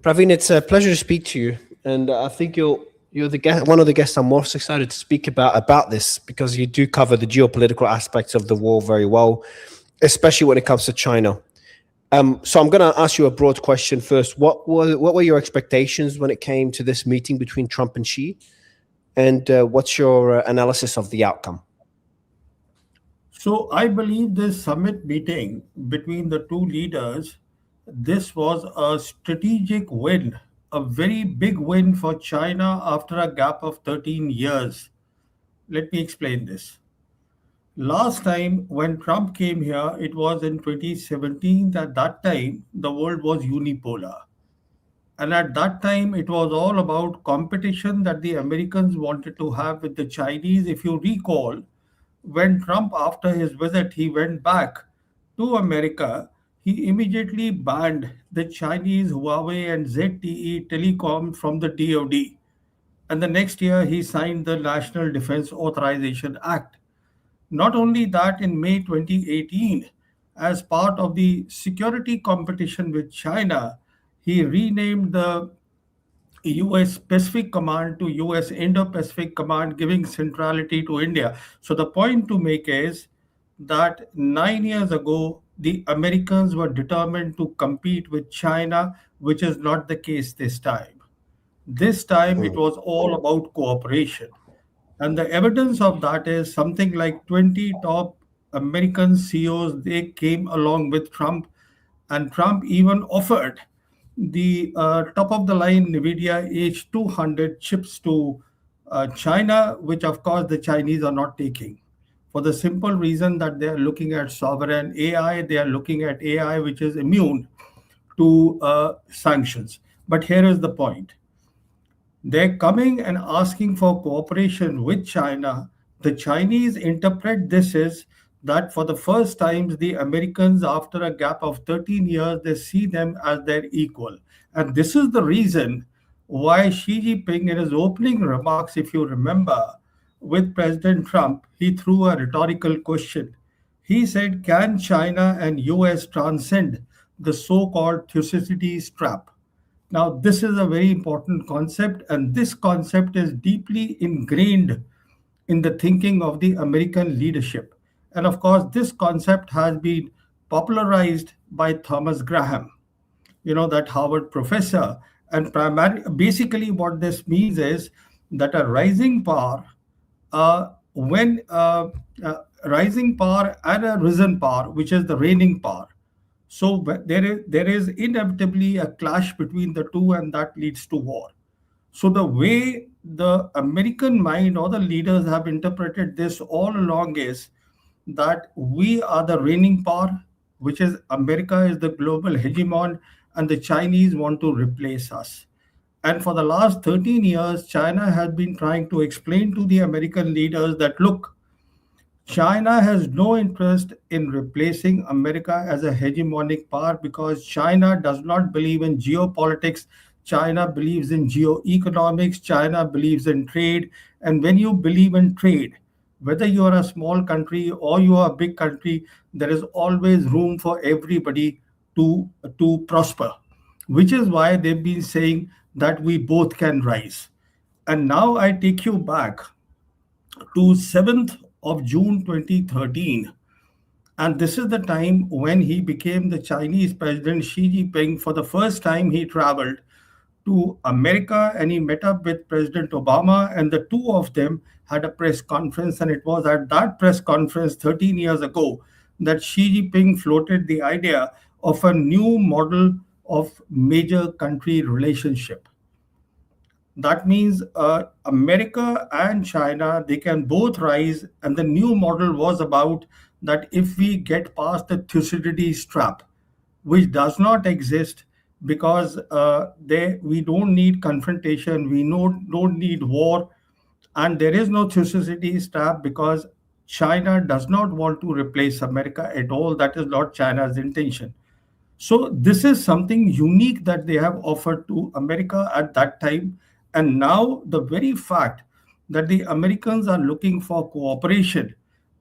Pravin, it's a pleasure to speak to you, and I think you're the guest, one of the guests I'm most excited to speak about this because you do cover the geopolitical aspects of the war very well, especially when it comes to China. So I'm going to ask you a broad question first. What were your expectations when it came to this meeting between Trump and Xi, and what's your analysis of the outcome? So I believe this summit meeting between the two leaders, this was a strategic win, a very big win for China after a gap of 13 years. Let me explain this. Last time when Trump came here, it was in 2017. At that time, the world was unipolar. And at that time, it was all about competition that the Americans wanted to have with the Chinese. If you recall, when Trump, after his visit, he went back to America, he immediately banned the Chinese Huawei and ZTE Telecom from the DoD. And the next year, he signed the National Defense Authorization Act. Not only that, in May 2018, as part of the security competition with China, he renamed the US Pacific Command to US Indo Pacific Command, giving centrality to India. So, the point to make is that 9 years ago, the Americans were determined to compete with China, which is not the case this time. This time, it was all about cooperation. And the evidence of that is something like 20 top American CEOs, they came along with Trump, and Trump even offered the top of the line NVIDIA H200 chips to China, which of course the Chinese are not taking. For the simple reason that they are looking at sovereign AI, they are looking at AI which is immune to sanctions. But here is the point, they're coming and asking for cooperation with China. The Chinese interpret this as that for the first time, the Americans, after a gap of 13 years, they see them as their equal. And this is the reason why Xi Jinping, in his opening remarks, if you remember, with President Trump, he threw a rhetorical question. He said, can China and US transcend the so called Thucydides trap? Now, this is a very important concept, and this concept is deeply ingrained in the thinking of the American leadership. And of course, this concept has been popularized by Thomas Graham, that Harvard professor. And basically, what this means is that a rising power, when rising power and a risen power, which is the reigning power, so there is inevitably a clash between the two, and that leads to war. So the way the American mind or the leaders have interpreted this all along is that we are the reigning power, which is America is the global hegemon, and the Chinese want to replace us. And for the last 13 years, China has been trying to explain to the American leaders that, look, China has no interest in replacing America as a hegemonic power because China does not believe in geopolitics. China believes in geoeconomics. China believes in trade. And when you believe in trade, whether you are a small country or you are a big country, there is always room for everybody to prosper, which is why they've been saying that we both can rise. And now I take you back to 7th of June 2013. And this is the time when he became the Chinese President Xi Jinping. For the first time, he traveled to America and he met up with President Obama, and the two of them had a press conference. And it was at that press conference 13 years ago that Xi Jinping floated the idea of a new model of major country relationship. That means America and China, they can both rise. And the new model was about that if we get past the Thucydides trap, which does not exist because we don't need confrontation, we don't need war, and there is no Thucydides trap because China does not want to replace America at all. That is not China's intention. So this is something unique that they have offered to America at that time. And now the very fact that the Americans are looking for cooperation,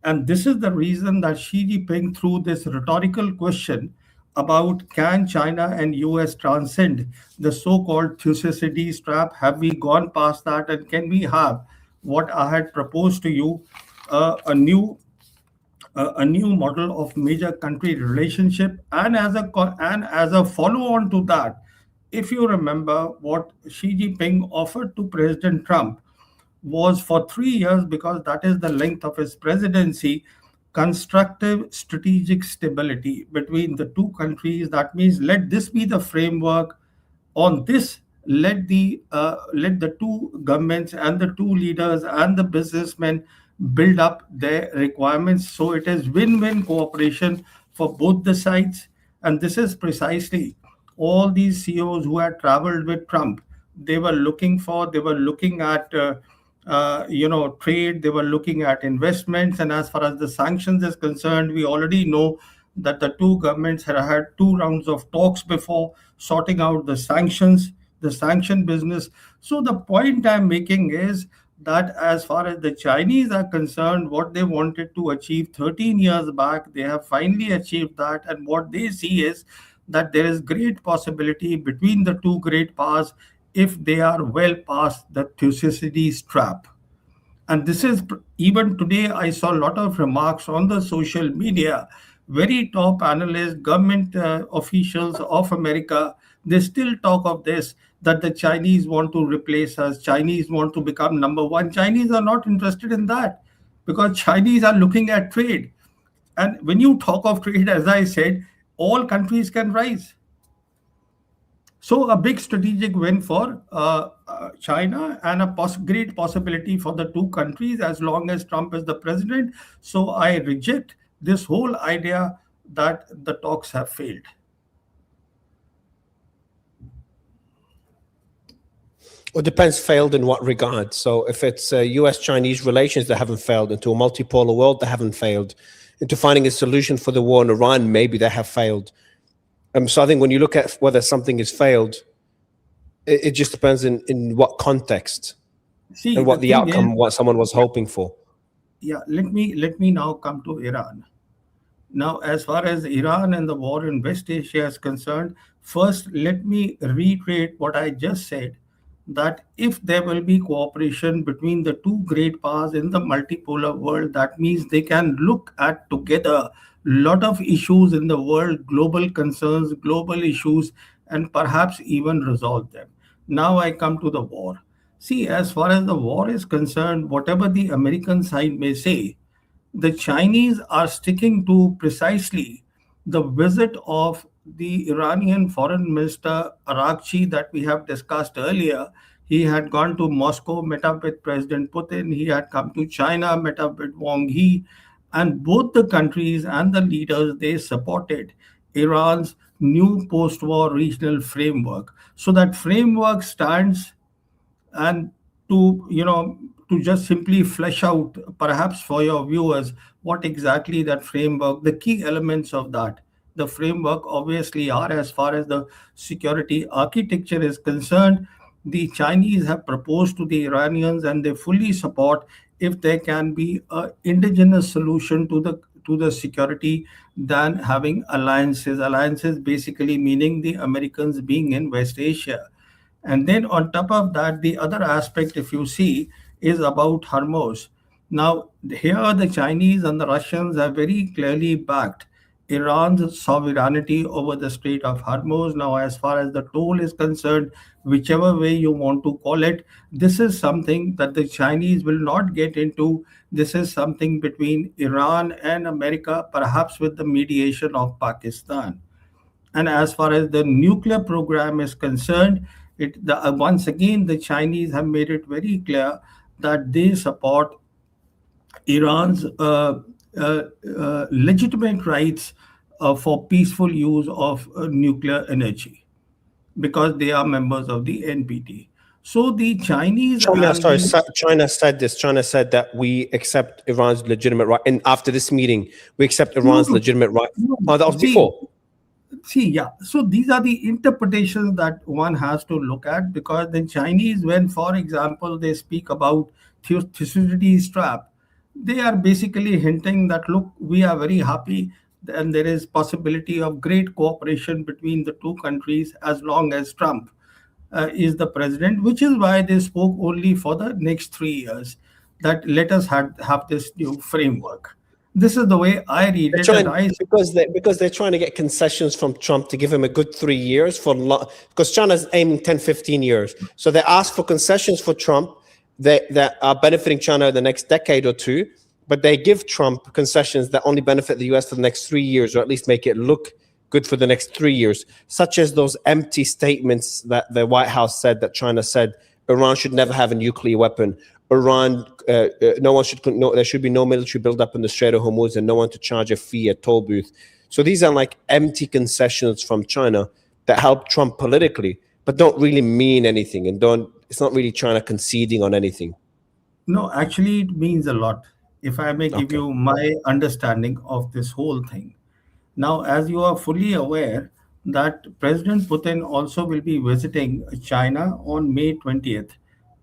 and this is the reason that Xi Jinping threw this rhetorical question about can China and US transcend the so-called Thucydides trap? Have we gone past that, and can we have what I had proposed to you, a new model of major country relationship? And as a follow on to that, if you remember what Xi Jinping offered to President Trump was for 3 years, because that is the length of his presidency, constructive strategic stability between the two countries. That means let this be the framework. On this, let the two governments and the two leaders and the businessmen build up their requirements, so it is win-win cooperation for both the sides. And this is precisely all these CEOs who had traveled with Trump, they were looking for. They were looking at trade, they were looking at investments. And as far as the sanctions is concerned, we already know that the two governments had had two rounds of talks before sorting out the sanction business. So the point I'm making is that as far as the Chinese are concerned, what they wanted to achieve 13 years back, they have finally achieved that. And what they see is that there is great possibility between the two great powers if they are well past the Thucydides trap. And this is, even today I saw a lot of remarks on the social media. Very top analysts, government officials of America, they still talk of this, that the Chinese want to replace us, Chinese want to become number one. Chinese are not interested in that, because Chinese are looking at trade. And when you talk of trade, as I said, all countries can rise. So a big strategic win for China, and a great possibility for the two countries as long as Trump is the president. So I reject this whole idea that the talks have failed. Well, it depends, failed in what regard. So if it's US-Chinese relations that haven't failed, into a multipolar world that haven't failed, into finding a solution for the war in Iran, maybe they have failed. So I think when you look at whether something has failed, it just depends in what context. See, and what the outcome, is, what someone was hoping for. Yeah, let me now come to Iran. Now, as far as Iran and the war in West Asia is concerned, first let me reiterate what I just said, that if there will be cooperation between the two great powers in the multipolar world, that means they can look at together lot of issues in the world, global concerns, global issues, and perhaps even resolve them. Now I come to the war. See, as far as the war is concerned, whatever the American side may say, the Chinese are sticking to precisely the visit of the Iranian Foreign Minister Araghchi that we have discussed earlier. He had gone to Moscow, met up with President Putin. He had come to China, met up with Wang Yi. And both the countries and the leaders, they supported Iran's new post-war regional framework. So that framework stands, and to just simply flesh out, perhaps for your viewers, what exactly that framework, the key elements of that. The framework obviously are, as far as the security architecture is concerned, the Chinese have proposed to the Iranians, and they fully support if there can be an indigenous solution to the security than having alliances. Alliances basically meaning the Americans being in West Asia. And then on top of that, the other aspect, if you see, is about Hormuz. Now, here the Chinese and the Russians have very clearly backed Iran's sovereignty over the Strait of Hormuz. Now, as far as the toll is concerned, whichever way you want to call it, this is something that the Chinese will not get into. This is something between Iran and America, perhaps with the mediation of Pakistan. And as far as the nuclear program is concerned, once again, the Chinese have made it very clear that they support Iran's legitimate rights for peaceful use of nuclear energy, because they are members of the NPT. So the Chinese... China said this. China said that we accept Iran's legitimate right. And after this meeting, we accept Iran's legitimate right. Oh, that was before. Yeah. So these are the interpretations that one has to look at, because the Chinese, when, for example, they speak about Thucydides trap, they are basically hinting that, look, we are very happy and there is possibility of great cooperation between the two countries as long as Trump is the president, which is why they spoke only for the next 3 years. That let us have this new framework. This is the way I read They're it, and trying I because they're trying to get concessions from Trump to give him a good 3 years because China's aiming 10, 15 years. So they ask for concessions for Trump that are benefiting China in the next decade or two, but they give Trump concessions that only benefit the US for the next 3 years, or at least make it look good for the next 3 years, such as those empty statements that the White House said that China said Iran should never have a nuclear weapon. Iran, no one should, no, there should be no military buildup in the Strait of Hormuz, and no one to charge a fee at toll booth. So these are like empty concessions from China that help Trump politically, but don't really mean anything, and it's not really China conceding on anything. no, actually, it means a lot. If I may give Okay. you my understanding of this whole thing. Now, as you are fully aware, that President Putin also will be visiting China on May 20th.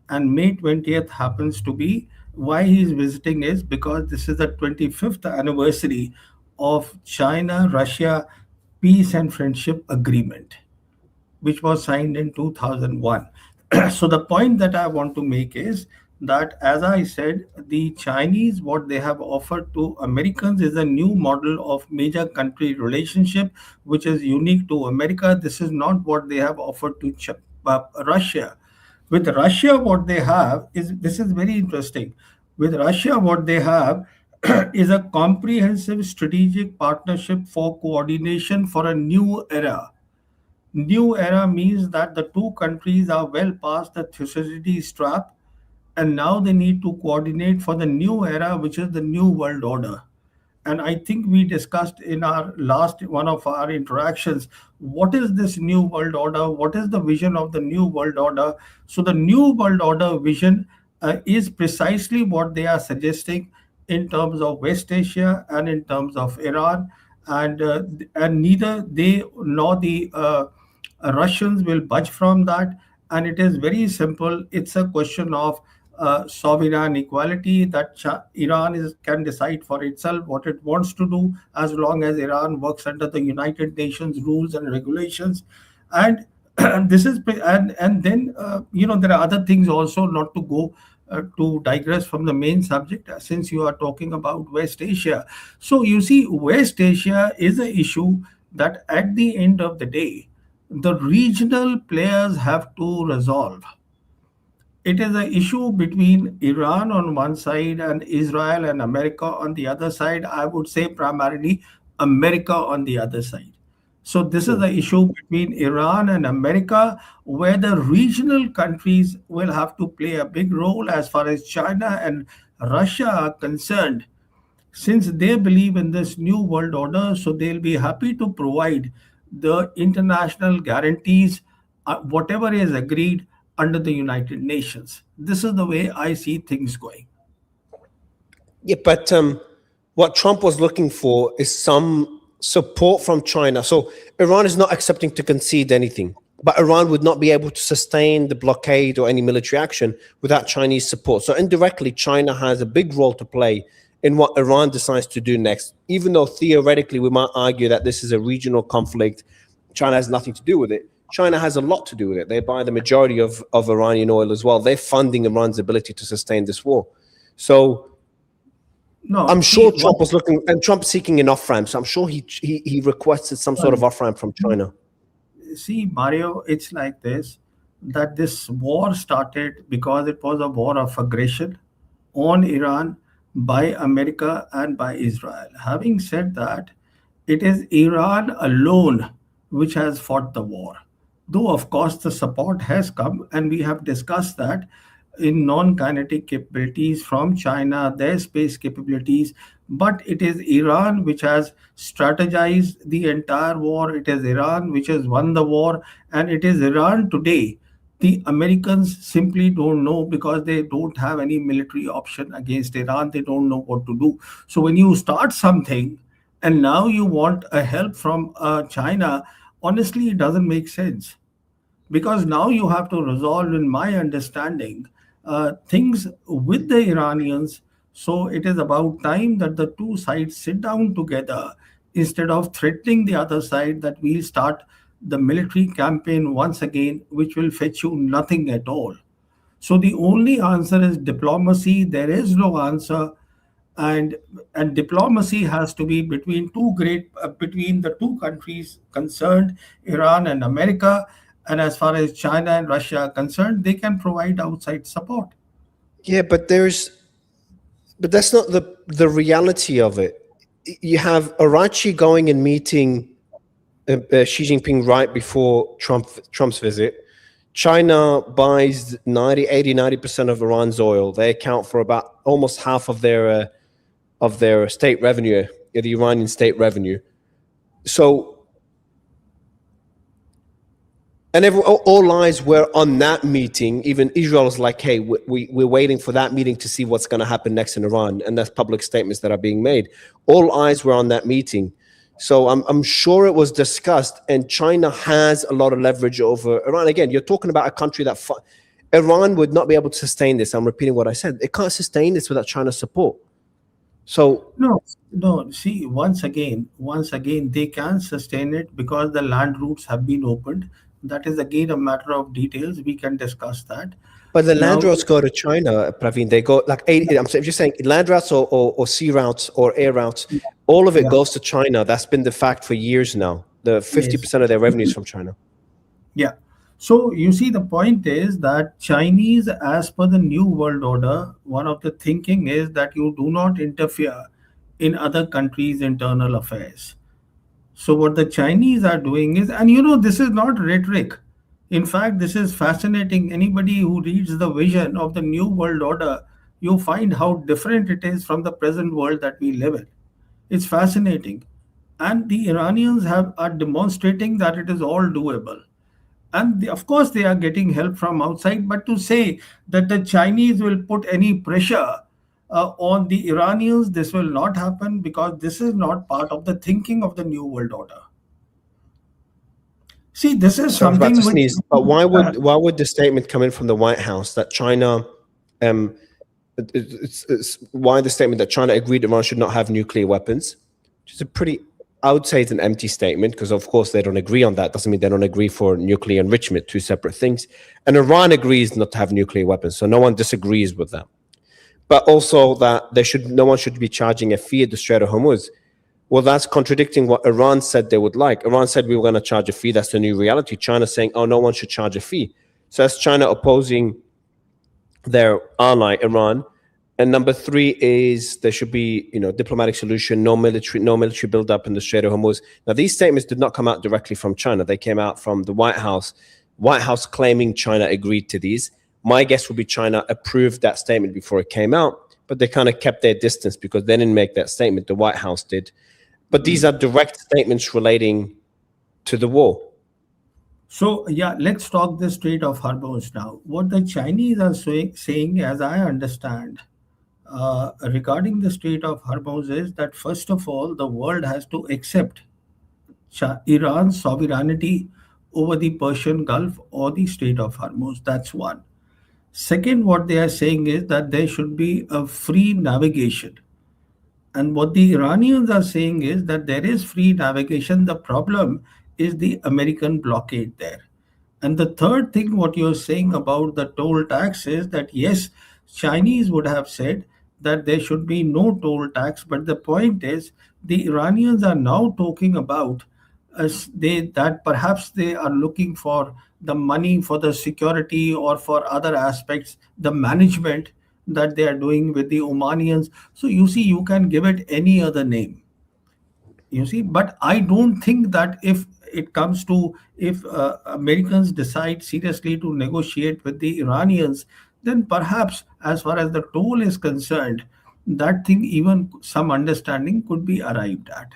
And May 20th happens to be why he is visiting is because this is the 25th anniversary of China Russia Peace and Friendship Agreement, which was signed in 2001. So the point that I want to make is that, as I said, the Chinese, what they have offered to Americans is a new model of major country relationship, which is unique to America. This is not what they have offered to Russia. With Russia, what they have is, this is very interesting. With Russia, what they have is a comprehensive strategic partnership for coordination for a new era. New era means that the two countries are well past the Thucydides trap, and now they need to coordinate for the new era, which is the new world order. And I think we discussed in our last one of our interactions, what is this new world order? What is the vision of the new world order? So the new world order vision is precisely what they are suggesting in terms of West Asia and in terms of Iran, and neither they nor the Russians will budge from that. And it is very simple. It's a question of sovereign equality, that Iran can decide for itself what it wants to do as long as Iran works under the United Nations rules and regulations. And this is and then there are other things also, not to go to digress from the main subject, since you are talking about West Asia. So you see, West Asia is an issue that at the end of the day, the regional players have to resolve. It is an issue between Iran on one side and Israel and America on the other side. I would say primarily America on the other side. So this is the issue between Iran and America, where the regional countries will have to play a big role as far as China and Russia are concerned, since they believe in this new world order. So they'll be happy to provide the international guarantees, whatever is agreed under the United Nations. This is the way I see things going. Yeah, but what Trump was looking for is some support from China. So Iran is not accepting to concede anything, but Iran would not be able to sustain the blockade or any military action without Chinese support. So indirectly, China has a big role to play in what Iran decides to do next. Even though theoretically we might argue that this is a regional conflict, China has nothing to do with it. China has a lot to do with it. They buy the majority of Iranian oil as well. They're funding Iran's ability to sustain this war. So No, I'm see, sure Trump was looking, and Trump seeking an off-ramp. So I'm sure he requested some sort of off-ramp from China. see, Mario, it's like this, that this war started because it was a war of aggression on Iran by America and by Israel. Having said that, it is Iran alone which has fought the war. Though, of course, the support has come, and we have discussed that in non kinetic capabilities from China, their space capabilities. But it is Iran which has strategized the entire war. It is Iran which has won the war. And it is Iran today. The Americans simply don't know, because they don't have any military option against Iran. They don't know what to do. So when you start something and now you want a help from China, honestly, it doesn't make sense, because now you have to resolve, in my understanding, things with the Iranians. So it is about time that the two sides sit down together, instead of threatening the other side that we'll start the military campaign once again, which will fetch you nothing at all. So the only answer is diplomacy. There is no answer, and diplomacy has to be between between the two countries concerned, Iran and America. And as far as China and Russia are concerned, they can provide outside support. Yeah, but that's not the reality of it. You have Arachi going and meeting Xi Jinping right before Trump's visit. China buys 90% of Iran's oil. They account for about almost half of their state revenue, the Iranian state revenue. So, and all eyes were on that meeting. Even Israel is like, hey, we're waiting for that meeting to see what's going to happen next in Iran. And that's public statements that are being made. All eyes were on that meeting. So I'm sure it was discussed, and China has a lot of leverage over Iran. Again, you're talking about a country that Iran would not be able to sustain this. I'm repeating what I said. It can't sustain this without China's support. So no. See, once again, they can sustain it because the land routes have been opened. That is again a matter of details. We can discuss that. but the land Now, routes go to China, Pravin. They go like 80. I'm just saying land routes or sea routes or air routes. All of it yeah, goes to China. That's been the fact for years now. The yes. 50% of their revenue is from China. Yeah. So you see, the point is that Chinese, as per the New World Order, one of the thinking is that you do not interfere in other countries' internal affairs. So what the Chinese are doing is, and this is not rhetoric. In fact, this is fascinating. Anybody who reads the vision of the New World Order, you find how different it is from the present world that we live in. It's fascinating. And the Iranians are demonstrating that it is all doable. And of course, they are getting help from outside. But to say that the Chinese will put any pressure on the Iranians, this will not happen because this is not part of the thinking of the New World Order. See, this is So I was about something to which. sneeze. But why would the statement come in from the White House that China, um, why the statement that China agreed Iran should not have nuclear weapons, which is a pretty, I would say it's an empty statement because of course they don't agree on that. Doesn't mean they don't agree for nuclear enrichment, two separate things. And Iran agrees not to have nuclear weapons, so no one disagrees with that. But also that no one should be charging a fee at the Strait of Hormuz. Well, that's contradicting what Iran said they would like. Iran said we were going to charge a fee. That's the new reality. China saying, oh, no one should charge a fee. So that's China opposing their ally, Iran. And number three is there should be, diplomatic solution, no military buildup in the Strait of Hormuz. Now, these statements did not come out directly from China. They came out from the White House. White House claiming China agreed to these. My guess would be China approved that statement before it came out, but they kind of kept their distance because they didn't make that statement. The White House did. But these are direct statements relating to the war. So, yeah, let's talk the Strait of Hormuz now. What the Chinese are saying, as I understand, regarding the Strait of Hormuz is that, first of all, the world has to accept Iran's sovereignty over the Persian Gulf or the Strait of Hormuz. That's one. Second, what they are saying is that there should be a free navigation. And what the Iranians are saying is that there is free navigation. The problem is the American blockade there. And the third thing, what you're saying about the toll tax is that, yes, Chinese would have said that there should be no toll tax. But the point is, the Iranians are now talking about that perhaps they are looking for the money for the security or for other aspects, the management that they are doing with the Omanians. So you see, you can give it any other name. You see, but I don't think that if Americans decide seriously to negotiate with the Iranians, then perhaps as far as the toll is concerned, that thing, even some understanding could be arrived at.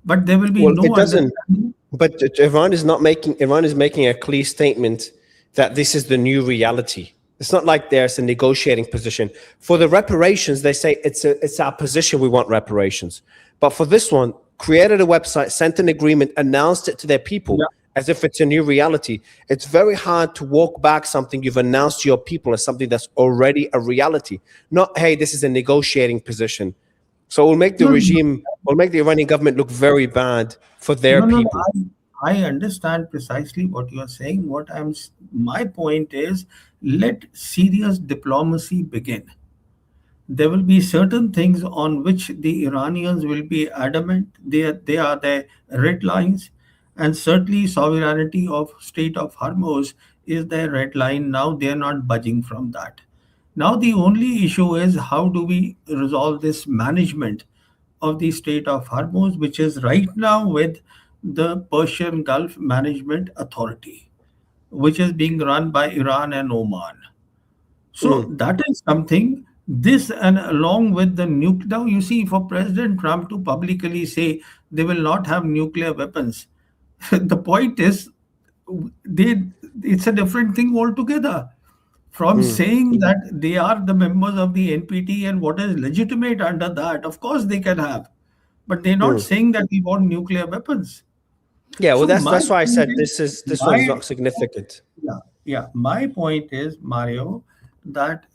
But there will be Well, no it doesn't. understanding. But Iran is making a clear statement that this is the new reality. It's not like there's a negotiating position. For the reparations, they say it's our position, we want reparations. But for this one, created a website, sent an agreement, announced it to their people as if it's a new reality. It's very hard to walk back something you've announced to your people as something that's already a reality. Not, hey, this is a negotiating position. So we'll make the No, no, regime, we'll make the Iranian government look very bad for their no, no, no. people. I understand precisely what you are saying. My point is, let serious diplomacy begin. There will be certain things on which the Iranians will be adamant. They are the red lines, and certainly sovereignty of Strait of Hormuz is their red line. Now they are not budging from that. Now the only issue is how do we resolve this management of the Strait of Hormuz, which is right now with the Persian Gulf Management Authority, which is being run by Iran and Oman. So Mm, that is something. This and along with the nuclear. Now you see, for President Trump to publicly say they will not have nuclear weapons, the point is, they it's a different thing altogether. From mm, saying that they are the members of the NPT and what is legitimate under that, of course they can have, but they're not mm. saying that we want nuclear weapons. Yeah, well, So that's my that's why I point said is, this one's my not significant. yeah, yeah. My point is, Mario, that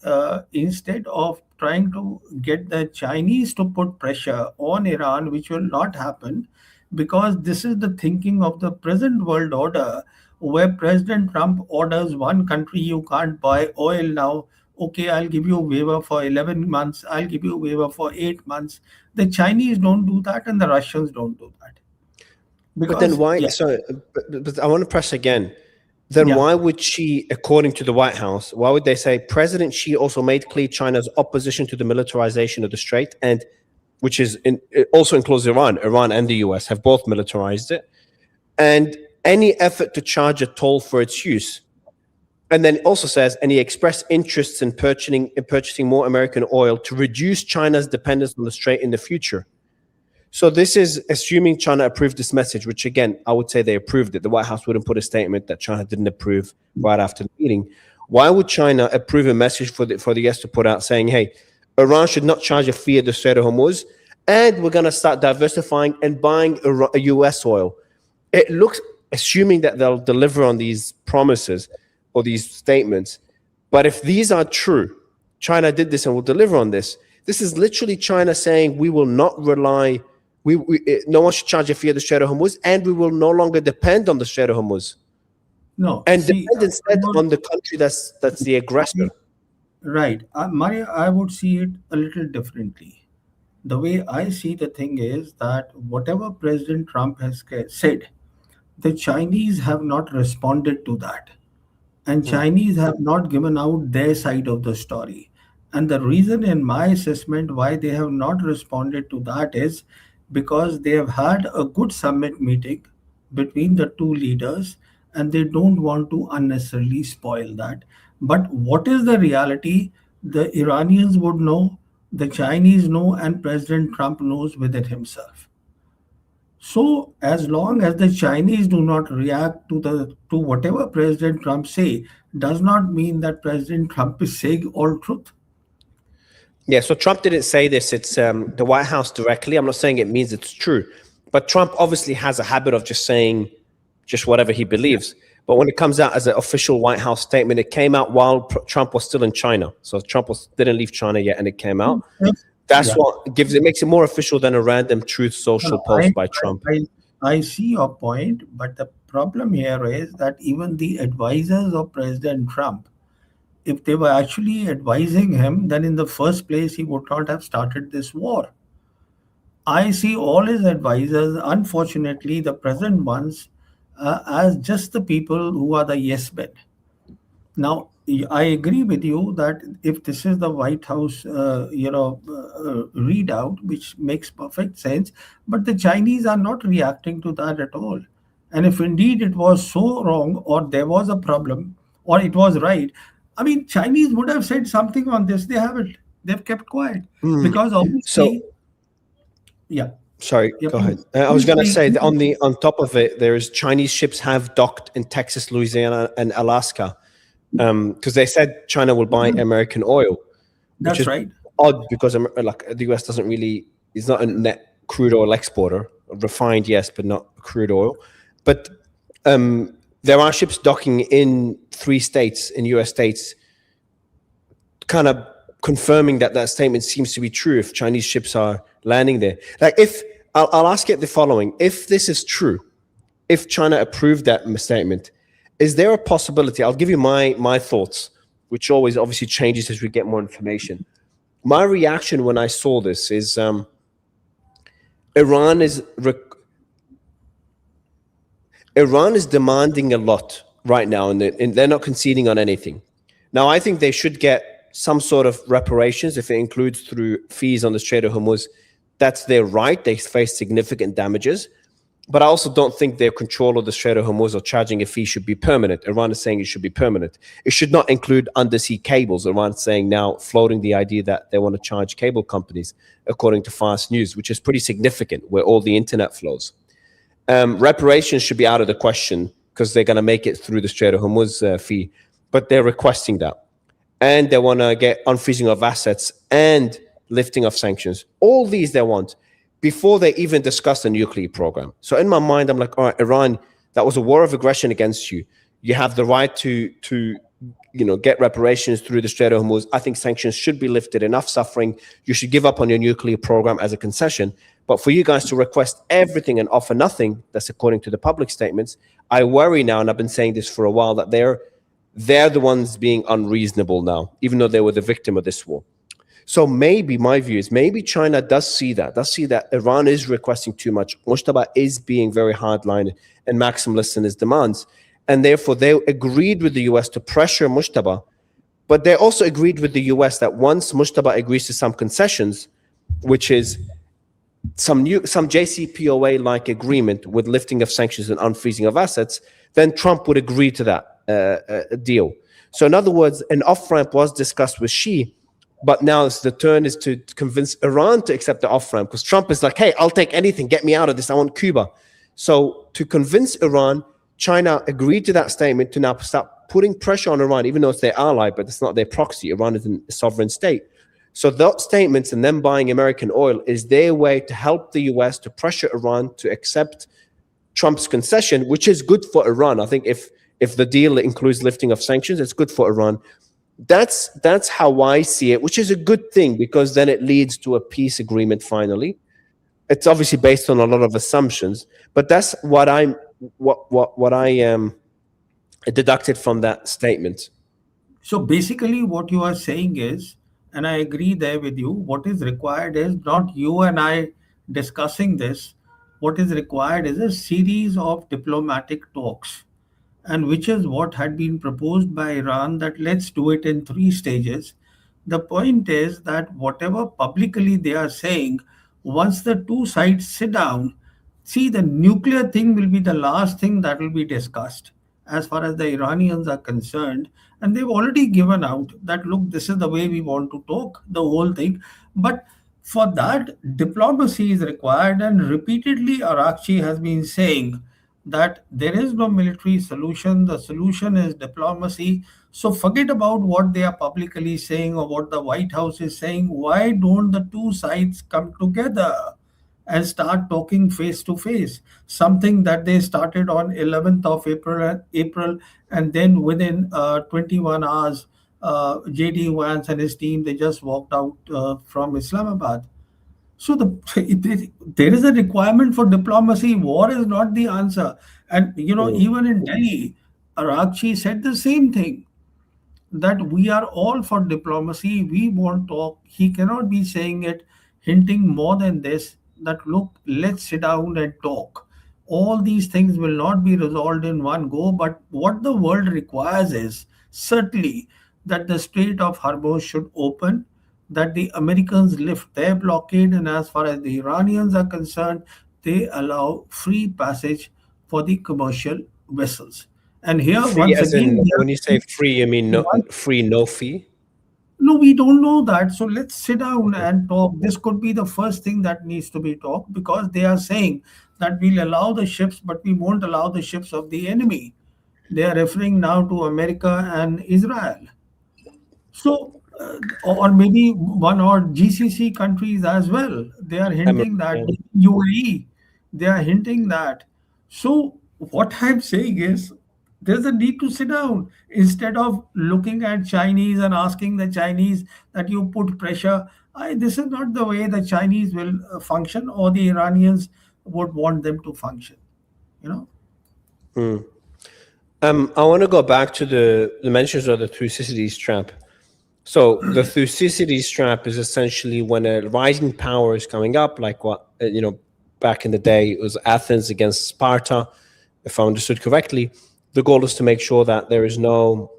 instead of trying to get the Chinese to put pressure on Iran, which will not happen, because this is the thinking of the present world order, where President Trump orders one country, you can't buy oil now. Okay, I'll give you a waiver for 11 months. I'll give you a waiver for 8 months. The Chinese don't do that, and the Russians don't do that. But then Because, why? yeah, So, but I want to press again. Then yeah. why would Xi, according to the White House, why would they say President Xi also made clear China's opposition to the militarization of the Strait, and which is it also includes Iran. Iran and the US have both militarized it, and any effort to charge a toll for its use. And then it also says, and he expressed interests in purchasing more American oil to reduce China's dependence on the Strait in the future. So this is assuming China approved this message, which again, I would say they approved it. The White House wouldn't put a statement that China didn't approve right after the meeting. Why would China approve a message for the US to put out saying, hey, Iran should not charge a fee at the Strait of Hormuz, and we're going to start diversifying and buying a US oil? It looks, assuming that they'll deliver on these promises or these statements. But if these are true, China did this and will deliver on this. This is literally China saying we will not rely. No one should charge a fee at the Strait of Hormuz, and we will no longer depend on the Strait of Hormuz, No, and see, depend instead on the country that's the aggressor. right. Maria, I would see it a little differently. The way I see the thing is that whatever President Trump has said, the Chinese have not responded to that. And Mm. Chinese have not given out their side of the story. And the reason, in my assessment, why they have not responded to that is because they have had a good summit meeting between the two leaders and they don't want to unnecessarily spoil that. But what is the reality? The Iranians would know, the Chinese know, and President Trump knows within himself. So as long as the Chinese do not react to whatever President Trump say, does not mean that President Trump is saying all truth. Yeah, so Trump didn't say this. It's the White House directly. I'm not saying it means it's true, but Trump obviously has a habit of just saying just whatever he believes. But when it comes out as an official White House statement, it came out while Trump was still in China. So Trump didn't leave China yet, and it came out. That's Yeah. what makes it more official than a random Truth Social post by Trump. I see your point, but the problem here is that even the advisors of President Trump, if they were actually advising him, then in the first place he would not have started this war. I see all his advisors, unfortunately, the present ones, as just the people who are the yes men. Now, I agree with you that if this is the White House, readout, which makes perfect sense, but the Chinese are not reacting to that at all. And if indeed it was so wrong, or there was a problem, or it was right, I mean, Chinese would have said something on this. They haven't. They've kept quiet Mm. because So obviously, yeah, sorry, yeah. go ahead. Please, I was please, going to say please. that on top of it, there is Chinese ships have docked in Texas, Louisiana, and Alaska because they said China will buy American oil, which That's is right. odd because like the US doesn't really is not a net crude oil exporter. Refined, yes, but not crude oil. But there are ships docking in 3 states in US states, kind of confirming that that statement seems to be true if Chinese ships are landing there. Like, if I'll ask it the following: if this is true, if China approved that statement, is there a possibility? I'll give you my thoughts, which always obviously changes as we get more information. My reaction when I saw this is Iran is Iran is demanding a lot right now, and they're not conceding on anything. Now, I think they should get some sort of reparations if it includes through fees on the Strait of Hormuz. That's their right. They face significant damages. But I also don't think their control of the Strait of Hormuz or charging a fee should be permanent. Iran is saying it should be permanent. It should not include undersea cables. Iran is saying now, floating the idea that they want to charge cable companies, according to Fast News, which is pretty significant, where all the internet flows. Reparations should be out of the question because they're going to make it through the Strait of Hormuz fee. But they're requesting that. And they want to get unfreezing of assets and lifting of sanctions. All these they want before they even discuss the nuclear program. So in my mind, I'm like, all right, Iran, that was a war of aggression against you. You have the right to get reparations through the Strait of Hormuz. I think sanctions should be lifted. Enough suffering. You should give up on your nuclear program as a concession. But for you guys to request everything and offer nothing, that's according to the public statements, I worry now, and I've been saying this for a while, that they're the ones being unreasonable now, even though they were the victim of this war. So maybe my view is maybe China does see that Iran is requesting too much. Mujtaba is being very hardline and maximalist in his demands. And therefore, they agreed with the US to pressure Mujtaba. But they also agreed with the US that once Mujtaba agrees to some concessions, which is some JCPOA-like agreement with lifting of sanctions and unfreezing of assets, then Trump would agree to that deal. So in other words, an off-ramp was discussed with Xi, but now the turn is to convince Iran to accept the off-ramp, because Trump is like, hey, I'll take anything, get me out of this, I want Cuba. So to convince Iran, China agreed to that statement to now start putting pressure on Iran, even though it's their ally, but it's not their proxy. Iran is a sovereign state. So those statements and them buying American oil is their way to help the US to pressure Iran to accept Trump's concession, which is good for Iran. I think if the deal includes lifting of sanctions, it's good for Iran. That's how I see it, which is a good thing, because then it leads to a peace agreement finally. It's obviously based on a lot of assumptions, but that's what I deducted from that statement. So basically, what you are saying is, and I agree there with you, what is required is not you and I discussing this. What is required is a series of diplomatic talks, and which is what had been proposed by Iran, that let's do it in 3 stages. The point is that whatever publicly they are saying, once the two sides sit down, see, the nuclear thing will be the last thing that will be discussed as far as the Iranians are concerned. And they've already given out that, look, this is the way we want to talk, the whole thing. But for that, diplomacy is required. And repeatedly, Arakchi has been saying that there is no military solution. The solution is diplomacy. So forget about what they are publicly saying or what the White House is saying. Why don't the two sides come together and start talking face to face? Something that they started on 11th of April, and then within 21 hours, JD Vance and his team, they just walked out from Islamabad. So there is a requirement for diplomacy. War is not the answer. And even in Delhi, Arakchi said the same thing, that we are all for diplomacy. We won't talk. He cannot be saying it, hinting more than this, that look, let's sit down and talk. All these things will not be resolved in one go, but what the world requires is certainly that the Strait of Hormuz should open, that the Americans lift their blockade, and as far as the Iranians are concerned, they allow free passage for the commercial vessels. And here, Free once as again, in, when you say free, you mean no, free, no fee? no, we don't know that. So let's sit down and talk. This could be the first thing that needs to be talked, because they are saying that we'll allow the ships, but we won't allow the ships of the enemy. They are referring now to America and Israel. So, or maybe one or GCC countries as well. They are hinting that UAE, they are hinting that. So, what I'm saying is, There's a need to sit down instead of looking at Chinese and asking the Chinese that you put pressure. This is not the way the Chinese will function, or the Iranians would want them to function. You know. Mm. I want to go back to the mentions of the Thucydides trap. So the Thucydides trap is essentially when a rising power is coming up, like what back in the day it was Athens against Sparta, if I understood correctly. The goal is to make sure that there is no.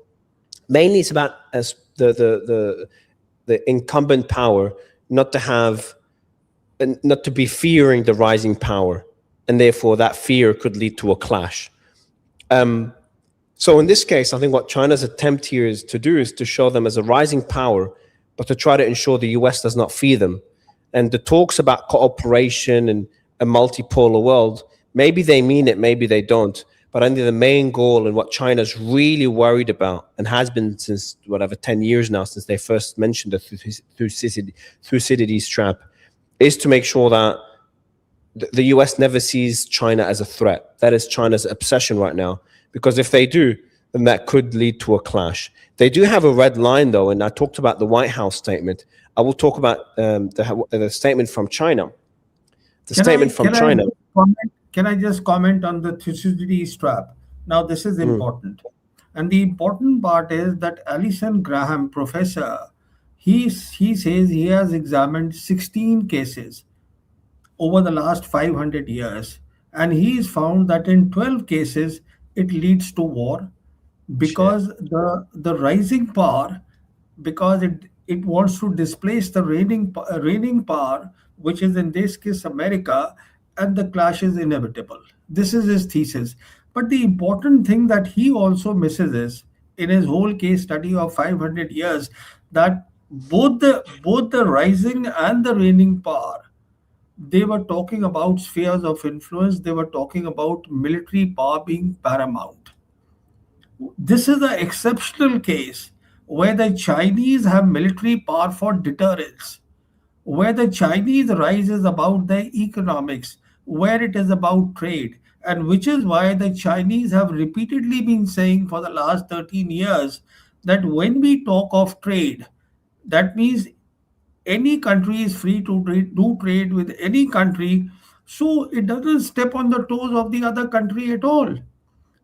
Mainly, it's about as the incumbent power not to have, not to be fearing the rising power, and therefore that fear could lead to a clash. So in this case, I think what China's attempt here is to do is to show them as a rising power, but to try to ensure the US does not fear them. And the talks about cooperation and a multipolar world, maybe they mean it, maybe they don't. But I think the main goal and what China's really worried about, and has been since whatever 10 years now, since they first mentioned the Thucydides trap, is to make sure that the US never sees China as a threat. That is China's obsession right now. Because if they do, then that could lead to a clash. They do have a red line, though, and I talked about the White House statement. I will talk about the statement from China. The statement from China. Can I just comment on the Thucydides trap? Now, this is important. And the important part is that Alison Graham, professor, he says he has examined 16 cases over the last 500 years. And he's found that in 12 cases, it leads to war because the rising power, because it wants to displace the reigning power, which is in this case America, and the clash is inevitable. This is his thesis. But the important thing that he also misses is in his whole case study of 500 years that both the rising and the reigning power, they were talking about spheres of influence. They were talking about military power being paramount. This is an exceptional case where the Chinese have military power for deterrence, where the Chinese rise is about their economics, where it is about trade, and which is why the Chinese have repeatedly been saying for the last 13 years that when we talk of trade, that means any country is free to do trade with any country, so it doesn't step on the toes of the other country at all.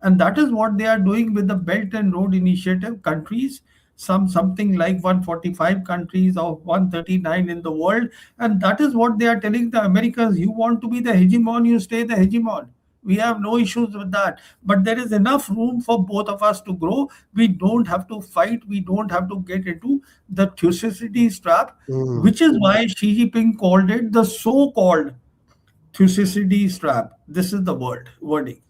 And that is what they are doing with the Belt and Road Initiative countries, something like 145 countries of 139 in the world. And that is what they are telling the Americans: you want to be the hegemon, you stay the hegemon. We have no issues with that. But there is enough room for both of us to grow. We don't have to fight. We don't have to get into the Thucydides trap, which is why Xi Jinping called it the so-called Thucydides trap. This is the wording,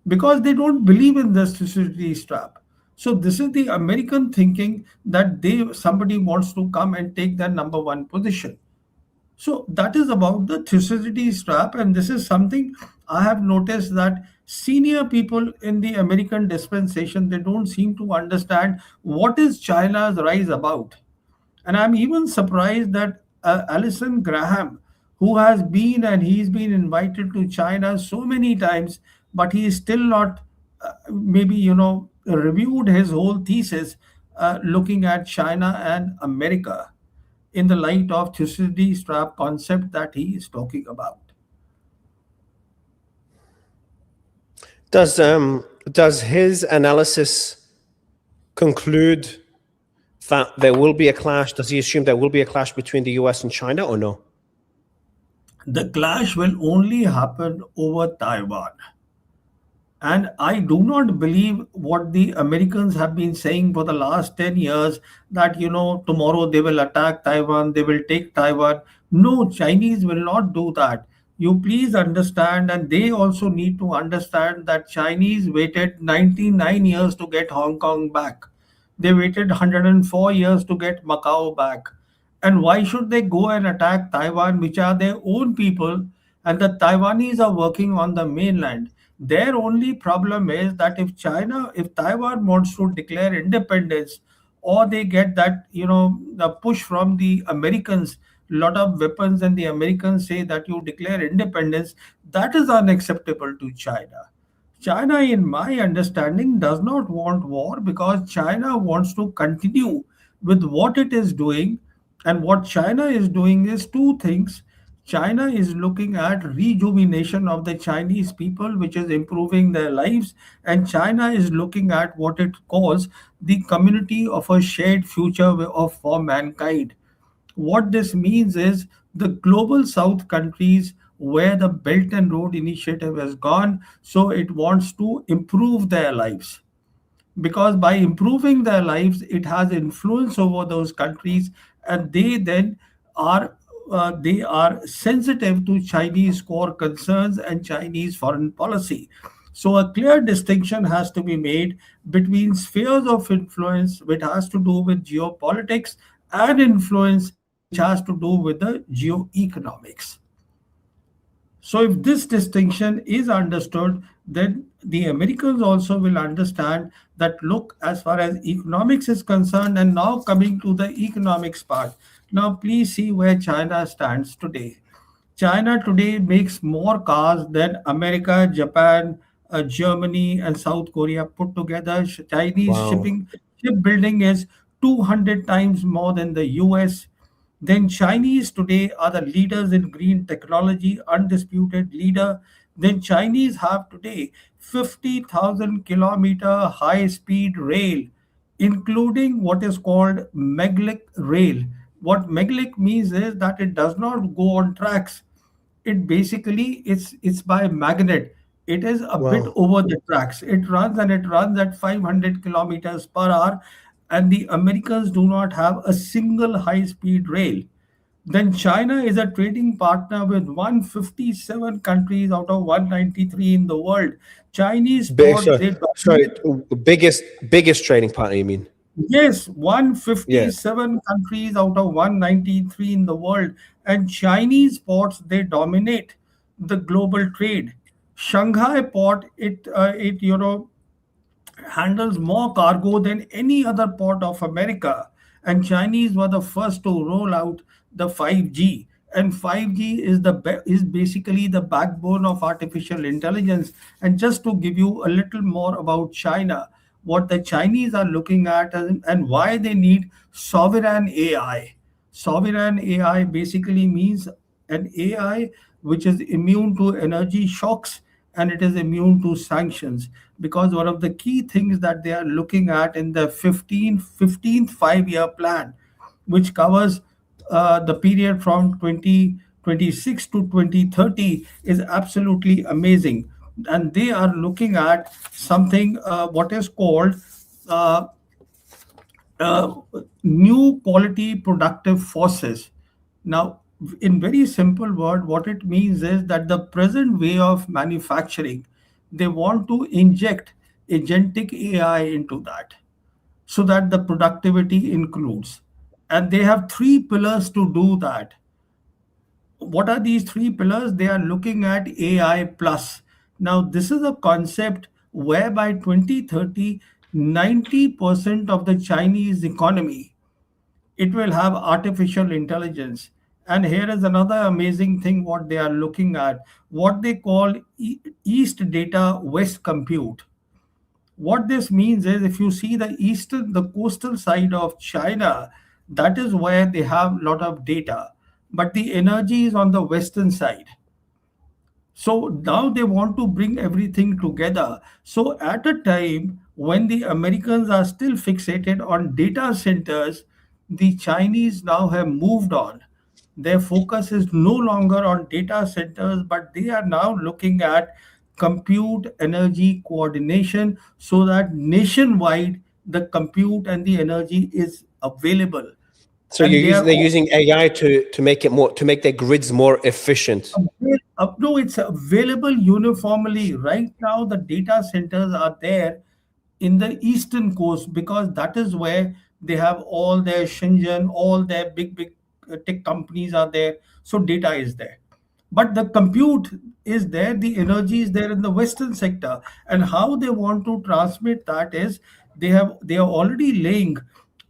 because they don't believe in the Thucydides trap. So this is the American thinking that somebody wants to come and take their number one position. So that is about the Thucydides trap, and this is something I have noticed that senior people in the American dispensation, they don't seem to understand what is China's rise about. And I'm even surprised that Alison Graham, who has been and he's been invited to China so many times, but he is still not maybe reviewed his whole thesis looking at China and America in the light of Thucydides trap concept that he is talking about. Does his analysis conclude that there will be a clash? Does he assume there will be a clash between the US and China, or no? The clash will only happen over Taiwan. And I do not believe what the Americans have been saying for the last 10 years that, tomorrow they will attack Taiwan, they will take Taiwan. No, Chinese will not do that. You please understand, and they also need to understand that Chinese waited 99 years to get Hong Kong back. They waited 104 years to get Macau back. And why should they go and attack Taiwan, which are their own people, and the Taiwanese are working on the mainland? Their only problem is that if Taiwan wants to declare independence, or they get that, the push from the Americans, lot of weapons, and the Americans say that you declare independence, that is unacceptable to China. China, in my understanding, does not want war because China wants to continue with what it is doing. And what China is doing is two things. China is looking at rejuvenation of the Chinese people, which is improving their lives. And China is looking at what it calls the community of a shared future for mankind. What this means is the global south countries where the Belt and Road Initiative has gone, so it wants to improve their lives. Because by improving their lives, it has influence over those countries, and they then are they are sensitive to Chinese core concerns and Chinese foreign policy. So a clear distinction has to be made between spheres of influence, which has to do with geopolitics, and influence which has to do with the geoeconomics. So, if this distinction is understood, then the Americans also will understand that look, as far as economics is concerned, and now coming to the economics part, now please see where China stands today. China today makes more cars than America, Japan, Germany, and South Korea put together. Chinese Wow. shipping shipbuilding is 200 times more than the US. Then Chinese today are the leaders in green technology, undisputed leader. Then Chinese have today 50,000 kilometer high speed rail, including what is called maglev rail. What maglev means is that it does not go on tracks. It basically it's by magnet. It is a bit Wow. over the tracks. It runs and it runs at 500 kilometers per hour, and the Americans do not have a single high speed rail. Then China is a trading partner with 157 countries out of 193 in the world. Chinese ports, Sorry, they sorry. dominate. Biggest trading partner, you mean? Yes, Yeah. 157 countries out of 193 in the world. And Chinese ports, they dominate the global trade. Shanghai port, it handles more cargo than any other port of America. And Chinese were the first to roll out the 5G. And 5G is basically the backbone of artificial intelligence. And just to give you a little more about China, what the Chinese are looking at and why they need sovereign AI. Sovereign AI basically means an AI which is immune to energy shocks and it is immune to sanctions, because one of the key things that they are looking at in the 15th 5-year plan, which covers the period from 2026 to 2030, is absolutely amazing. And they are looking at something what is called uh, uh, new quality productive forces. Now, in very simple word, what it means is that the present way of manufacturing, they want to inject agentic AI into that so that the productivity includes. And they have three pillars to do that. What are these three pillars? They are looking at AI plus. Now, this is a concept where by 2030, 90% of the Chinese economy, it will have artificial intelligence. And here is another amazing thing what they are looking at, what they call East data, West compute. What this means is if you see the coastal side of China, that is where they have a lot of data. But the energy is on the western side. So now they want to bring everything together. So at a time when the Americans are still fixated on data centers, the Chinese now have moved on. Their focus is no longer on data centers, but they are now looking at compute energy coordination so that nationwide the compute and the energy is available. So And they are they're using AI to make it more to make their grids more efficient. No, it's available uniformly. Right now, the data centers are there in the eastern coast because that is where they have all their Shenzhen, all their big tech companies are there. So data is there. But the compute is there, the energy is there in the western sector. And how they want to transmit that is they are already laying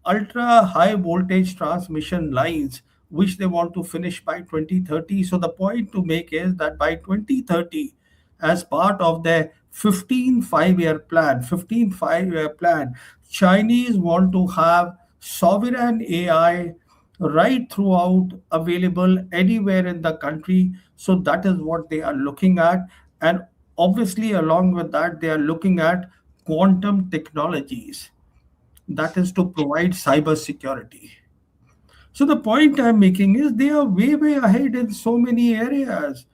ultra high voltage transmission lines which they want to finish by 2030. So the point to make is that by 2030, as part of their 15 5-year plan, 15 5-year plan. Chinese want to have sovereign AI right throughout, available anywhere in the country. So that is what they are looking at. And obviously, along with that, they are looking at quantum technologies, that is to provide cyber security. So the point I'm making is they are way, way ahead in so many areas.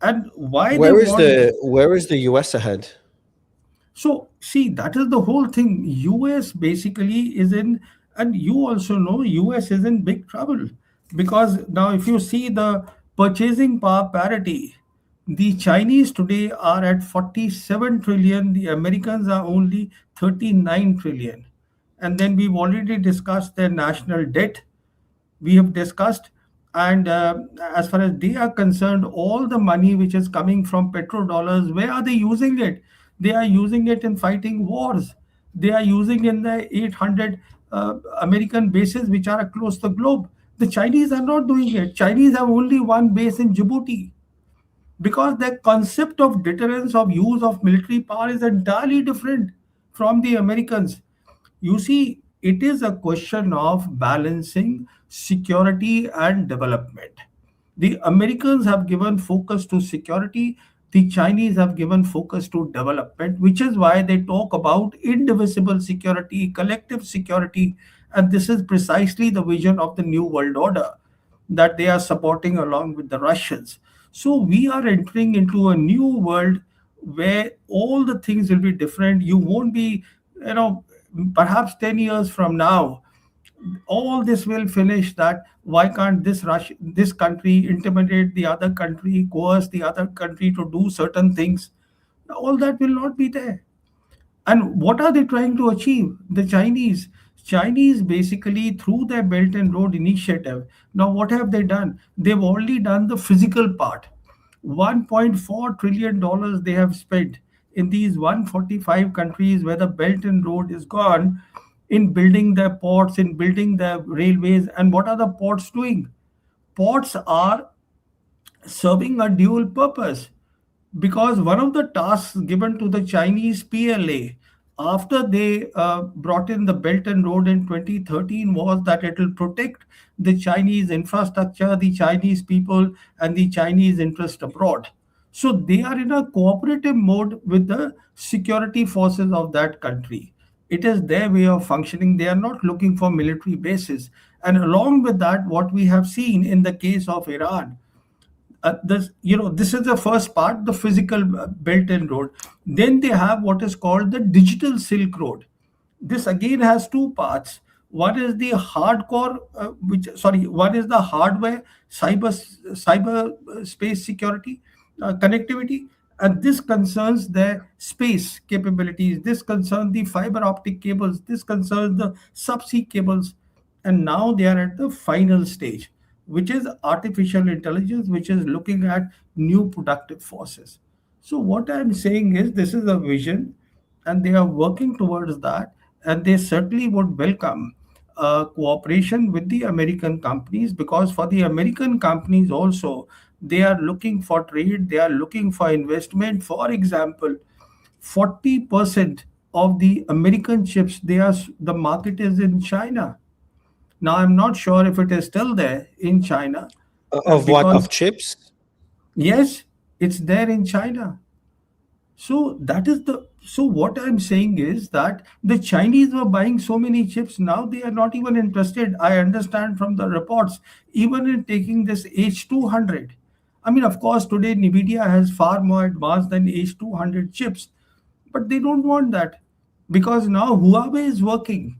And why they want. Where is the US ahead? So see, that is the whole thing. US basically is in, and you also know US is in big trouble, because now if you see the purchasing power parity, the Chinese today are at 47 trillion, the Americans are only 39 trillion. And then we've already discussed their national debt, we have discussed. And as far as they are concerned, all the money which is coming from petrodollars, where are they using it? They are using it in fighting wars. They are using in the 800 American bases which are across the globe. The Chinese are not doing it. Chinese have only one base in Djibouti, because the concept of deterrence, of use of military power, is entirely different from the Americans. You see, it is a question of balancing security and development. The Americans have given focus to security, the Chinese have given focus to development, which is why they talk about indivisible security, collective security, and this is precisely the vision of the New World Order that they are supporting along with the Russians. So we are entering into a new world where all the things will be different. You won't be, you know, perhaps 10 years from now, all this will finish, that why can't this country intimidate the other country, coerce the other country to do certain things. All that will not be there. And what are they trying to achieve? The Chinese basically, through their Belt and Road Initiative, now what have they done? They've already done the physical part. $1.4 trillion they have spent in these 145 countries where the Belt and Road is gone, in building their ports, in building their railways. And what are the ports doing? Ports are serving a dual purpose, because one of the tasks given to the Chinese PLA after they brought in the Belt and Road in 2013 was that it will protect the Chinese infrastructure, the Chinese people, and the Chinese interest abroad. So they are in a cooperative mode with the security forces of that country. It is their way of functioning. They are not looking for military bases. And along with that, what we have seen in the case of Iran, this is the first part, the physical Belt and Road. Then they have what is called the digital Silk Road. This again has two parts. One is the hardcore, one is the hardware, cyber space security, connectivity, and this concerns their space capabilities. This concerns the fiber optic cables. This concerns the subsea cables. And now they are at the final stage, which is artificial intelligence, which is looking at new productive forces. So what I'm saying is, this is a vision, and they are working towards that, and they certainly would welcome cooperation with the American companies, because for the American companies also, they are looking for trade, they are looking for investment. For example, 40% of the American chips, the market is in China. Now, I'm not sure if it is still there in China, Of what? because Of chips? yes, it's there in China. So that is the so what I'm saying is that the Chinese were buying so many chips. Now they are not even interested. I understand from the reports, even in taking this H200. I mean, of course, today Nvidia has far more advanced than H200 chips, but they don't want that, because now Huawei is working,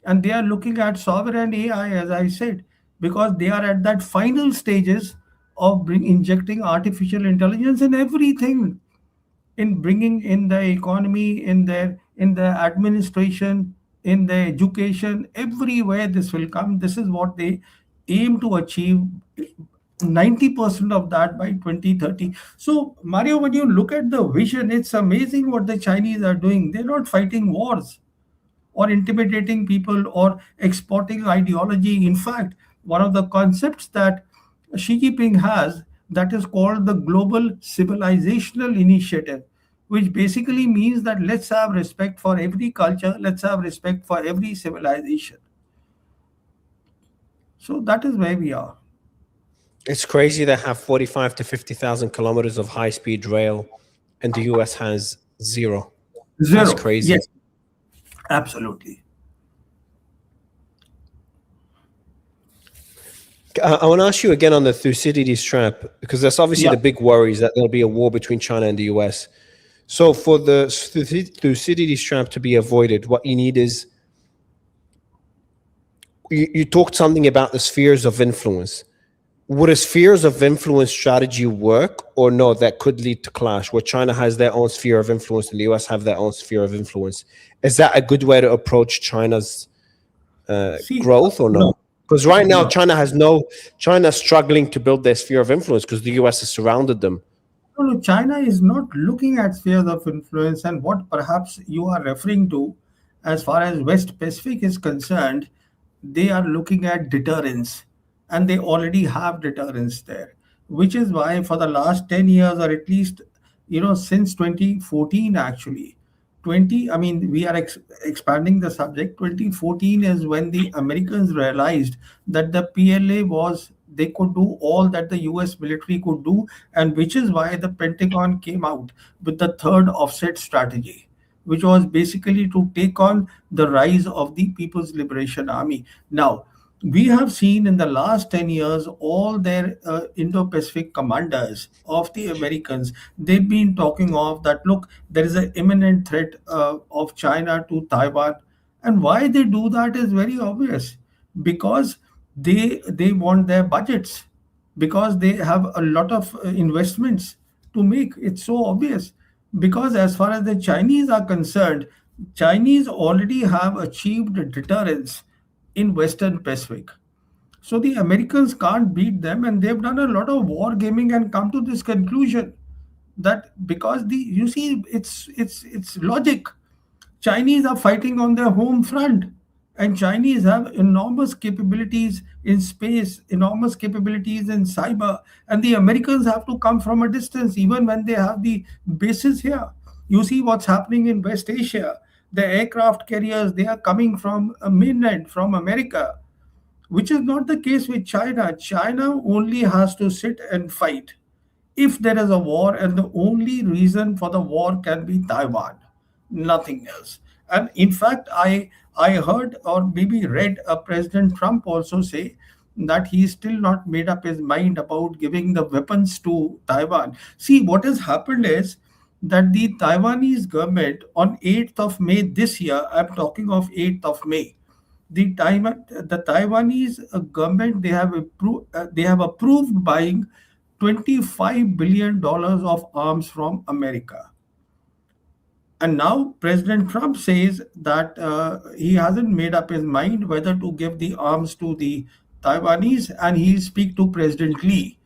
and they are looking at sovereign AI, as I said, because they are at that final stages of injecting artificial intelligence in everything, in bringing in the economy, in their administration, in the education, everywhere this will come. This is what they aim to achieve, 90% of that by 2030. So Mario, when you look at the vision, it's amazing what the Chinese are doing. They're not fighting wars or intimidating people or exporting ideology. In fact, one of the concepts that Xi Jinping has, that is called the Global Civilizational Initiative, which basically means that let's have respect for every culture, let's have respect for every civilization. So that is where we are. It's crazy they have 45 to 50,000 kilometers of high speed rail and the US has zero. That's Zero. crazy. Yes, absolutely. I want to ask you again on the Thucydides trap, because that's obviously Yeah. the big worries that there'll be a war between China and the US. So for the Thucydides trap to be avoided, what you need is you talked something about the spheres of influence. Would a spheres of influence strategy work, or no? That could lead to clash, where China has their own sphere of influence and the US have their own sphere of influence. Is that a good way to approach China's See, growth, or no? no, Because right now no. China's struggling to build their sphere of influence because the US has surrounded them. No, no, China is not looking at spheres of influence, and what perhaps you are referring to, as far as West Pacific is concerned, they are looking at deterrence, and they already have deterrence there, which is why for the last 10 years, or at least since 2014 actually. 20, I mean, we are expanding the subject. 2014 is when the Americans realized that the PLA was, they could do all that the US military could do, and which is why the Pentagon came out with the third offset strategy, which was basically to take on the rise of the People's Liberation Army. Now, we have seen in the last 10 years all their Indo-Pacific commanders of the Americans, they've been talking of that, look, there is an imminent threat of China to Taiwan. And why they do that is very obvious, because they want their budgets, because they have a lot of investments to make. It's so obvious, because as far as the Chinese are concerned, Chinese already have achieved deterrence in Western Pacific. So the Americans can't beat them, and they've done a lot of war gaming and come to this conclusion that, because the you see, it's logic. Chinese are fighting on their home front, and Chinese have enormous capabilities in space, enormous capabilities in cyber, and the Americans have to come from a distance, even when they have the bases here. You see what's happening in West Asia. The aircraft carriers, they are coming from a mainland, from America, which is not the case with China. China only has to sit and fight if there is a war, and the only reason for the war can be Taiwan, nothing else. And in fact, I heard, or maybe read, President Trump also say that he's still not made up his mind about giving the weapons to Taiwan. See, what has happened is that the Taiwanese government on 8th of May this year, I'm talking of 8th of May, the Taiwanese government, they have approved buying $25 billion of arms from America. And now President Trump says that he hasn't made up his mind whether to give the arms to the Taiwanese, and he'll speak to President Lee.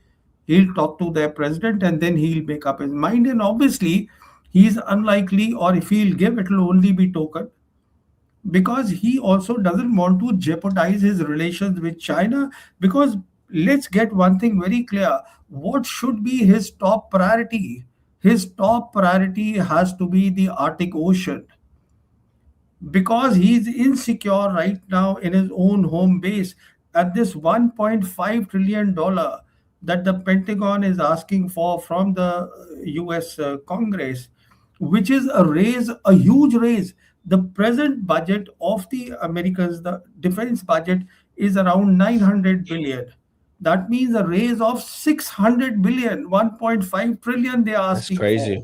He'll talk to their president, and then he'll make up his mind. And obviously, he's unlikely, or if he'll give, it will only be token, because he also doesn't want to jeopardize his relations with China. Because let's get one thing very clear, what should be his top priority? His top priority has to be the Arctic Ocean, because he's insecure right now in his own home base. At this $1.5 trillion that the Pentagon is asking for from the US Congress, which is a huge raise. The present budget of the Americans, the defense budget, is around 900 billion. That means a raise of 600 billion, 1.5 trillion they are That's asking for. crazy.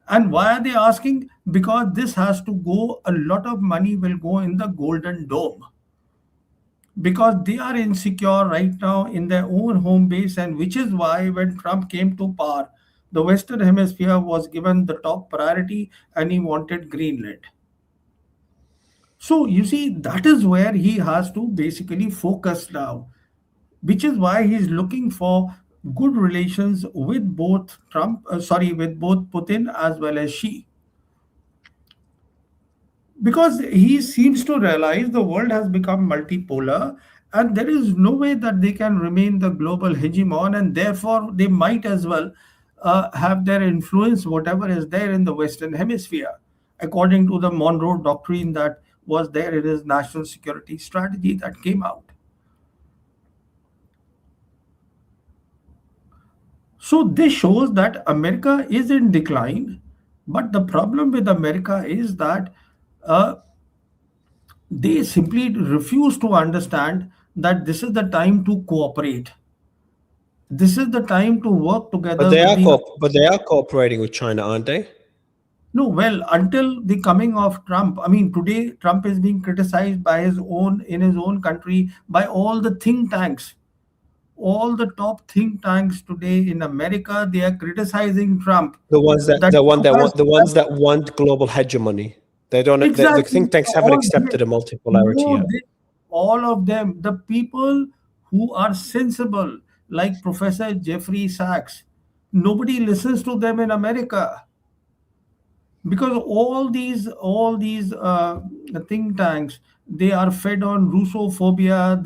And why are they asking? Because this has to go, a lot of money will go in the Golden Dome, because they are insecure right now in their own home base. And which is why when Trump came to power, the Western Hemisphere was given the top priority, and he wanted Greenland. So you see, that is where he has to basically focus now, which is why he's looking for good relations with both with both Putin as well as Xi, because he seems to realize the world has become multipolar, and there is no way that they can remain the global hegemon, and therefore they might as well have their influence, whatever is there in the Western Hemisphere, according to the Monroe Doctrine that was there in his national security strategy that came out. So this shows that America is in decline, but the problem with America is that uh, they simply refuse to understand that this is the time to cooperate. This is the time to work But together they with are the. cooperating with China, aren't they? No, well, until the coming of Trump, I mean, today Trump is being criticized by his own in his own country by all the think tanks. All the top think tanks today in America, they are criticizing Trump. The ones that That Trump has the ones that want global hegemony. They don't. The exactly think tanks haven't all accepted a multipolarity no, yet. all of them, the people who are sensible, like Professor Jeffrey Sachs, nobody listens to them in America because all these think tanks, they are fed on Russophobia.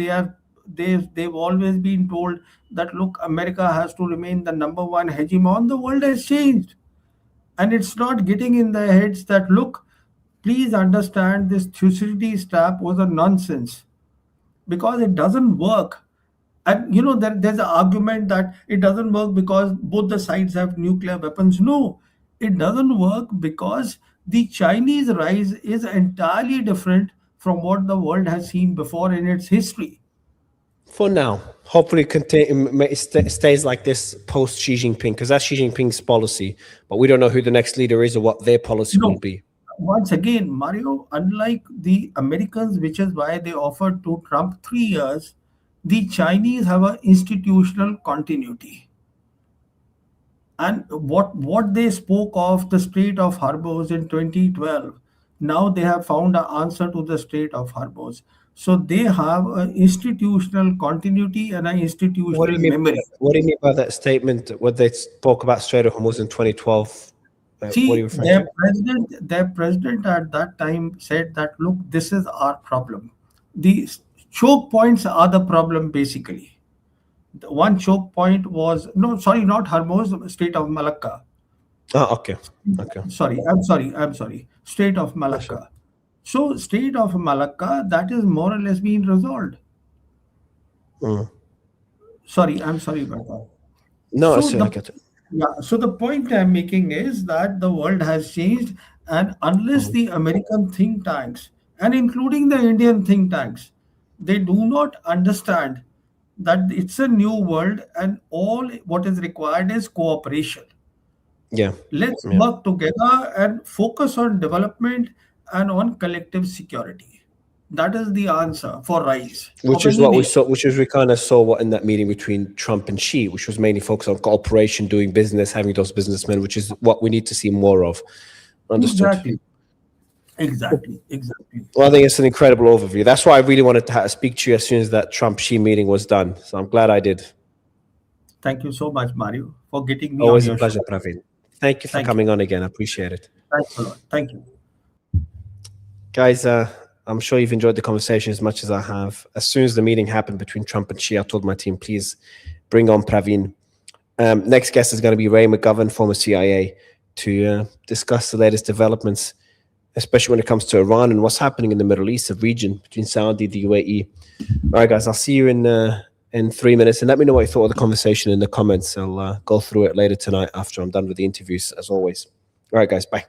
They've always been told that look, America has to remain the number one hegemon. The world has changed, and it's not getting in their heads that look, please understand this Thucydides trap was a nonsense because it doesn't work. And there's an argument that it doesn't work because both the sides have nuclear weapons. No, it doesn't work because the Chinese rise is entirely different from what the world has seen before in its history. For now, hopefully, it stays like this post Xi Jinping, because that's Xi Jinping's policy. But we don't know who the next leader is or what their policy will No, be. once again, Mario, unlike the Americans, which is why they offered to Trump 3 years, the Chinese have an institutional continuity. And what they spoke of the Strait of Hormuz in 2012, now they have found an answer to the Strait of Hormuz. So they have an institutional continuity and an What do institutional you mean? memory. What do you mean by that statement? What they spoke about Strait of Hormuz in 2012? What are you See, referring to? their president at that time said that look, this is our problem. The choke points are the problem basically. The one choke point was no, sorry, not Hormuz, Strait of Malacca. Oh, okay. I'm sorry. Strait of Oh, sure. Malacca. So, Strait of Malacca, that is more or less being resolved. Mm. Sorry, I'm sorry about that. No, I So see. I the get it. yeah, so the point I'm making is that the world has changed, and unless Mm. the American think tanks, and including the Indian think tanks, they do not understand that it's a new world and all what is required is cooperation. Yeah. Let's Yeah. work together and focus on development and on collective security. That is the answer for rise Which of is any what we nation. saw. Which is we kind of saw what in that meeting between Trump and Xi, which was mainly focused on cooperation, doing business, having those businessmen, which is what we need to see more of. Understood. Exactly. Exactly. Well, I think it's an incredible overview. That's why I really wanted to speak to you as soon as that Trump-Xi meeting was done. So I'm glad I did. Thank you so much, Mario, for getting me on Always a your pleasure, show. Pravin. Thank you for Thank you. coming on again. I appreciate it. Thanks a lot. Thank you. Guys, I'm sure you've enjoyed the conversation as much as I have. As soon as the meeting happened between Trump and Xi, I told my team, please bring on Pravin. Next guest is going to be Ray McGovern, former CIA, to discuss the latest developments, especially when it comes to Iran and what's happening in the Middle East region between Saudi, the UAE. All right, guys, I'll see you in 3 minutes, and let me know what you thought of the conversation in the comments. I'll go through it later tonight after I'm done with the interviews, as always. All right, guys, bye.